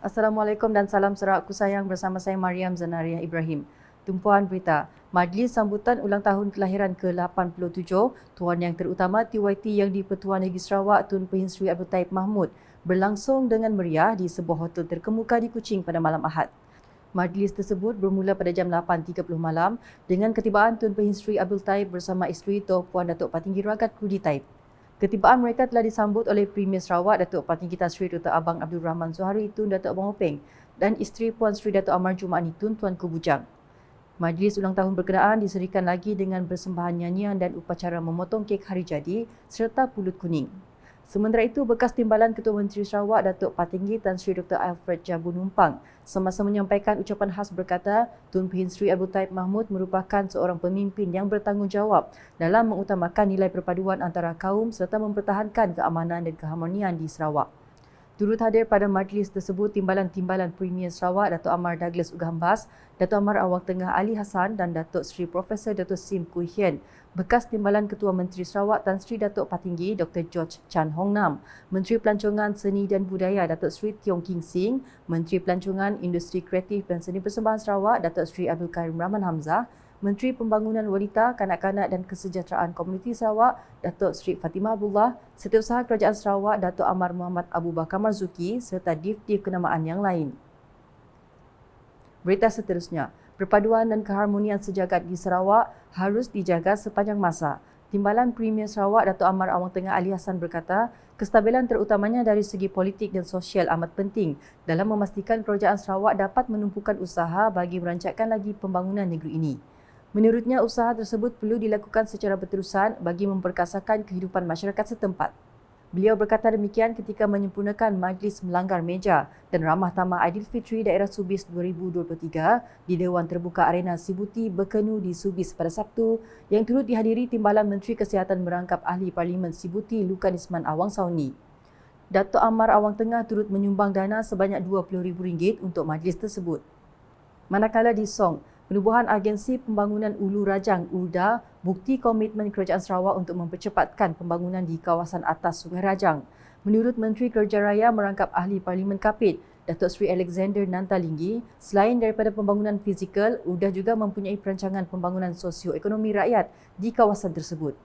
Assalamualaikum dan salam serak aku sayang, bersama saya Mariam Zanariah Ibrahim. Tumpuan berita, Majlis Sambutan Ulang Tahun Kelahiran ke-87 Tuan Yang Terutama TYT yang di-Pertuan Negeri Sarawak Tun Pehin Sri Abdul Taib Mahmud berlangsung dengan meriah di sebuah hotel terkemuka di Kuching pada malam Ahad. Majlis tersebut bermula pada jam 8.30 malam dengan ketibaan Tun Pehin Sri Abdul Taib bersama isteri Puan Datuk Patinggi Ragat Krudi Taib. Ketibaan mereka telah disambut oleh Premier Sarawak Datuk Patinggi Tan Sri Dr. Abang Abdul Rahman Zuhari Tun Datuk Abang Openg dan isteri Puan Sri Datuk Amar Jumaani Tun Tuan Bujang. Majlis ulang tahun berkenaan diserikan lagi dengan persembahan nyanyian dan upacara memotong kek hari jadi serta pulut kuning. Sementara itu, bekas Timbalan Ketua Menteri Sarawak Datuk Patinggi Tan Sri Dr. Alfred Jabu Numpang semasa menyampaikan ucapan khas berkata Tun Pehin Sri Abdul Taib Mahmud merupakan seorang pemimpin yang bertanggungjawab dalam mengutamakan nilai perpaduan antara kaum serta mempertahankan keamanan dan keharmonian di Sarawak. Turut hadir pada majlis tersebut Timbalan-Timbalan Premier Sarawak Datuk Amar Douglas Ugambas, Datuk Amar Awang Tengah Ali Hassan dan Datuk Seri Profesor Datuk Sim Kui Hien, bekas Timbalan Ketua Menteri Sarawak Tan Sri Datuk Patinggi Dr. George Chan Hong Nam, Menteri Pelancongan Seni dan Budaya Datuk Sri Tiong King Sing, Menteri Pelancongan Industri Kreatif dan Seni Persembahan Sarawak Datuk Sri Abdul Karim Rahman Hamzah, Menteri Pembangunan Wanita, Kanak-Kanak dan Kesejahteraan Komuniti Sarawak Datuk Sri Fatimah Abdullah, Setiausaha Kerajaan Sarawak Datuk Amar Muhammad Abu Bakar Marzuki serta div-div kenamaan yang lain. Berita seterusnya, perpaduan dan keharmonian sejagat di Sarawak harus dijaga sepanjang masa. Timbalan Premier Sarawak Datuk Amar Awang Tengah Ali Hassan berkata, kestabilan terutamanya dari segi politik dan sosial amat penting dalam memastikan kerajaan Sarawak dapat menumpukan usaha bagi merancangkan lagi pembangunan negeri ini. Menurutnya, usaha tersebut perlu dilakukan secara berterusan bagi memperkasakan kehidupan masyarakat setempat. Beliau berkata demikian ketika menyempurnakan Majlis Melanggar Meja dan Ramah Tamah Aidilfitri Daerah Subis 2023 di Dewan Terbuka Arena Sibuti Bekenu di Subis pada Sabtu yang turut dihadiri Timbalan Menteri Kesihatan merangkap Ahli Parlimen Sibuti Lukan Isman Awang Sauni. Datuk Amar Awang Tengah turut menyumbang dana sebanyak RM20,000 untuk majlis tersebut. Manakala di Song, Penubuhan Agensi Pembangunan Ulu Rajang URDA bukti komitmen Kerajaan Sarawak untuk mempercepatkan pembangunan di kawasan atas Sungai Rajang. Menurut Menteri Kerja Raya merangkap Ahli Parlimen Kapit, Datuk Seri Alexander Nantalinggi, selain daripada pembangunan fizikal, URDA juga mempunyai perancangan pembangunan sosio-ekonomi rakyat di kawasan tersebut.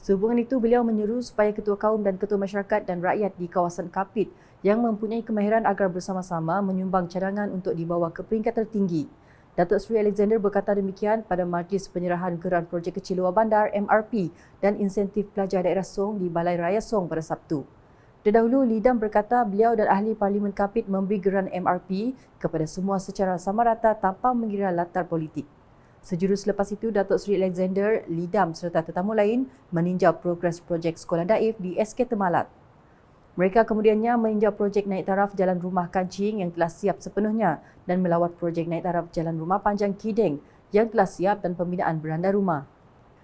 Sehubungan itu, beliau menyeru supaya ketua kaum dan ketua masyarakat dan rakyat di kawasan Kapit yang mempunyai kemahiran agar bersama-sama menyumbang cadangan untuk dibawa ke peringkat tertinggi. Datuk Seri Alexander berkata demikian pada majlis penyerahan geran projek kecil luar bandar MRP dan insentif pelajar daerah Song di Balai Raya Song pada Sabtu. Terdahulu, Lidam berkata beliau dan Ahli Parlimen Kapit memberi geran MRP kepada semua secara sama rata tanpa mengira latar politik. Sejurus selepas itu, Datuk Seri Alexander, Lidam serta tetamu lain meninjau progres projek Sekolah Daif di SK Temalat. Mereka kemudiannya meninjau projek naik taraf Jalan Rumah Kancing yang telah siap sepenuhnya dan melawat projek naik taraf Jalan Rumah Panjang Kideng yang telah siap dan pembinaan beranda rumah.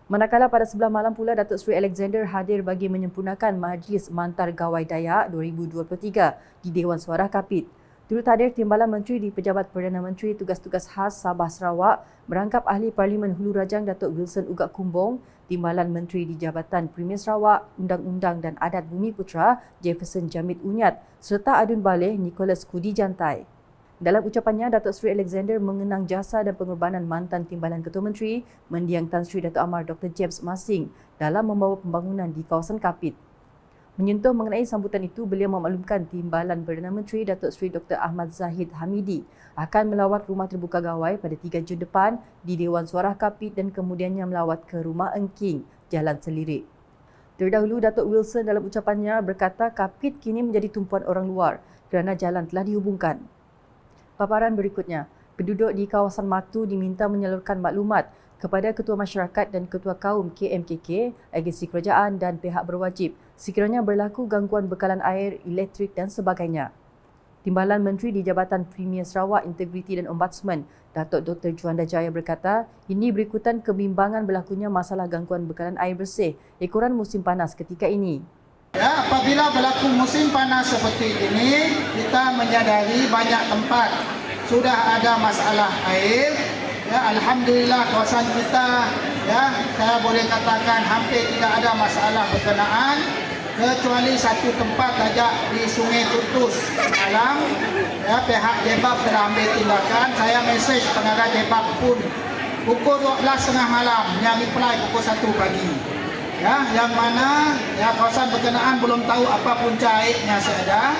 Manakala pada sebelah malam pula, Datuk Seri Alexander hadir bagi menyempurnakan Majlis Mantar Gawai Dayak 2023 di Dewan Suara Kapit. Turut hadir Timbalan Menteri di Pejabat Perdana Menteri Tugas-Tugas Khas Sabah Sarawak, merangkap Ahli Parlimen Hulu Rajang Datuk Wilson Ugak Kumbong, Timbalan Menteri di Jabatan Premier Sarawak, Undang-Undang dan Adat Bumi Putra Jefferson Jamit Unyat serta Adun Baleh Nicholas Kudi Jantai. Dalam ucapannya, Datuk Seri Alexander mengenang jasa dan pengorbanan mantan Timbalan Ketua Menteri, Mendiang Tan Sri Datuk Amar Dr. James Masing dalam membawa pembangunan di kawasan Kapit. Menyentuh mengenai sambutan itu, beliau memaklumkan Timbalan Perdana Menteri Datuk Seri Dr. Ahmad Zahid Hamidi akan melawat Rumah Terbuka Gawai pada 3 Jun depan di Dewan Suara Kapit dan kemudiannya melawat ke Rumah Engking, Jalan Selirik. Terdahulu, Datuk Wilson dalam ucapannya berkata Kapit kini menjadi tumpuan orang luar kerana jalan telah dihubungkan. Paparan berikutnya, penduduk di kawasan Matu diminta menyalurkan maklumat kepada Ketua Masyarakat dan Ketua Kaum KMKK, agensi kerajaan dan pihak berwajib sekiranya berlaku gangguan bekalan air, elektrik dan sebagainya. Timbalan Menteri di Jabatan Premier Sarawak, Integriti dan Ombudsman, Datuk Dr. Juanda Jaya berkata, ini berikutan kebimbangan berlakunya masalah gangguan bekalan air bersih ekoran musim panas ketika ini. Ya, apabila berlaku musim panas seperti ini, kita menyadari banyak tempat sudah ada masalah air. Ya, alhamdulillah kawasan kita, ya, saya boleh katakan hampir tidak ada masalah berkenaan. kecuali satu tempat saja di Sungai Tutus malam. Ya, pihak Jebab telah ambil tindakan. Saya mesej pengarah Jebab pun pukul 12.30 malam, yang reply pukul 1 pagi. Ya, yang mana ya kawasan berkenaan belum tahu apa punca airnya seada.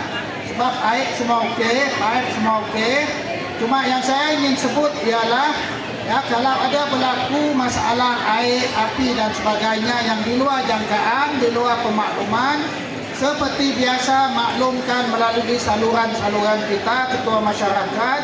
Sebab air semua okey, air semua okey. Cuma yang saya ingin sebut ialah ya, kalau ada berlaku masalah air, api dan sebagainya yang di luar jangkaan, di luar pemakluman, seperti biasa maklumkan melalui saluran-saluran kita, ketua masyarakat,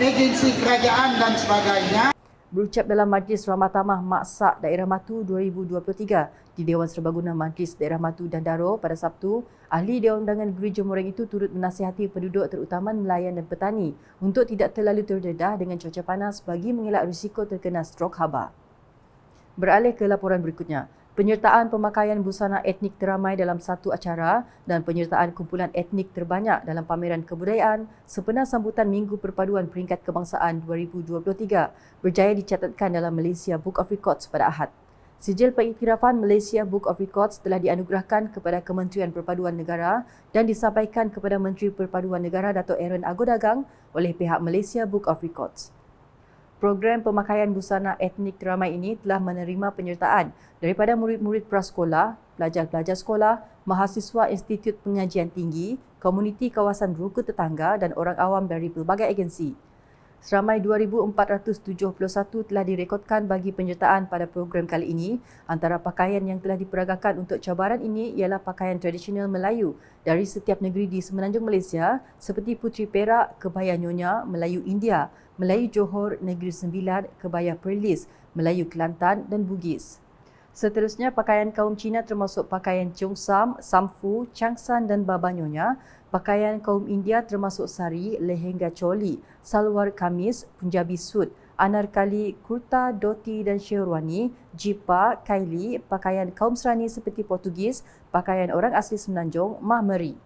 agensi kerajaan dan sebagainya. Berucap dalam Majlis Ramah-Tamah Maksak Daerah Matu 2023 di Dewan Serbaguna Majlis Daerah Matu dan Daro pada Sabtu, Ahli Dewan Undangan Negeri Jomoreng itu turut menasihati penduduk terutama nelayan dan petani untuk tidak terlalu terdedah dengan cuaca panas bagi mengelak risiko terkena strok haba. Beralih ke laporan berikutnya. Penyertaan pemakaian busana etnik teramai dalam satu acara dan penyertaan kumpulan etnik terbanyak dalam pameran kebudayaan sempena sambutan Minggu Perpaduan Peringkat Kebangsaan 2023 berjaya dicatatkan dalam Malaysia Book of Records pada Ahad. Sijil pengiktirafan Malaysia Book of Records telah dianugerahkan kepada Kementerian Perpaduan Negara dan disampaikan kepada Menteri Perpaduan Negara Dato' Aaron Agodagang oleh pihak Malaysia Book of Records. Program pemakaian busana etnik teramai ini telah menerima penyertaan daripada murid-murid prasekolah, pelajar-pelajar sekolah, mahasiswa Institut Pengajian Tinggi, komuniti kawasan rukun tetangga dan orang awam dari pelbagai agensi. Seramai 2,471 telah direkodkan bagi penyertaan pada program kali ini. Antara pakaian yang telah diperagakan untuk cabaran ini ialah pakaian tradisional Melayu dari setiap negeri di Semenanjung Malaysia seperti Puteri Perak, Kebaya Nyonya, Melayu India, Melayu Johor, Negeri Sembilan, Kebaya Perlis, Melayu Kelantan dan Bugis. Seterusnya, pakaian kaum Cina termasuk pakaian Cheongsam, Samfu, Changsan dan Baba Nyonya. Pakaian kaum India termasuk sari, lehenga choli, salwar kamis, Punjabi suit, anarkali, kurta, dhoti dan sherwani, jipa, kaili, pakaian kaum Serani seperti Portugis, pakaian orang asli Semenanjung, mahmeri.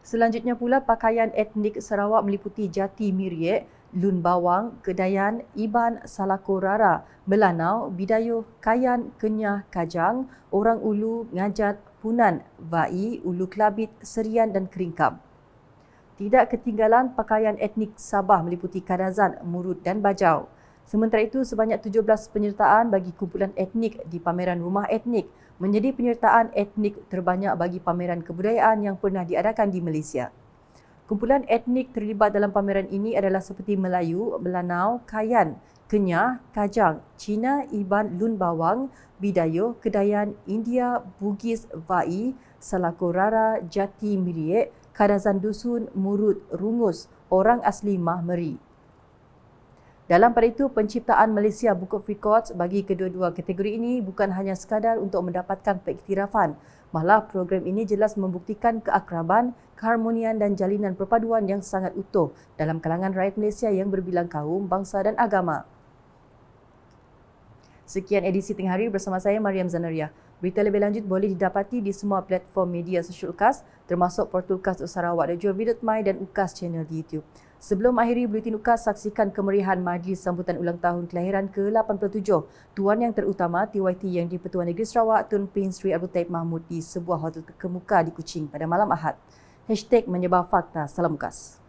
Selanjutnya pula, pakaian etnik Sarawak meliputi Jati Miriek, Lun Bawang, Kedayan, Iban, Salako Rara, Melanau, Bidayuh, Kayan, Kenyah, Kajang, Orang Ulu, Ngajat, Punan, Vai, Ulu Kelabit, Serian dan Keringkam. Tidak ketinggalan pakaian etnik Sabah meliputi Kadazan, Murut dan Bajau. Sementara itu, sebanyak 17 penyertaan bagi kumpulan etnik di pameran Rumah Etnik menjadi penyertaan etnik terbanyak bagi pameran kebudayaan yang pernah diadakan di Malaysia. Kumpulan etnik terlibat dalam pameran ini adalah seperti Melayu, Melanau, Kayan, Kenyah, Kajang, Cina, Iban, Lun Bawang, Bidayuh, Kedayan, India, Bugis, Vai, Salako Rara, Jati Miriek, Kadazan Dusun, Murut, Rungus, orang asli Mahmeri. Dalam pada itu, penciptaan Malaysia Book of Records bagi kedua-dua kategori ini bukan hanya sekadar untuk mendapatkan pengiktirafan, malah program ini jelas membuktikan keakraban, keharmonian dan jalinan perpaduan yang sangat utuh dalam kalangan rakyat Malaysia yang berbilang kaum, bangsa dan agama. Sekian edisi Tengah Hari bersama saya Mariam Zanaria. Berita lebih lanjut boleh didapati di semua platform media sosial UKAS termasuk portal UKAS.sarawak.gov.my dan UKAS channel di YouTube. Sebelum akhiri Buletin UKAS, saksikan kemeriahan majlis sambutan ulang tahun kelahiran ke-87 Tuan Yang Terutama TYT yang di-Pertuan Negeri Sarawak Tun Pein Sri Abdul Taib Mahmud di sebuah hotel terkemuka di Kuching pada malam Ahad. #menyebar fakta. Salam UKAS.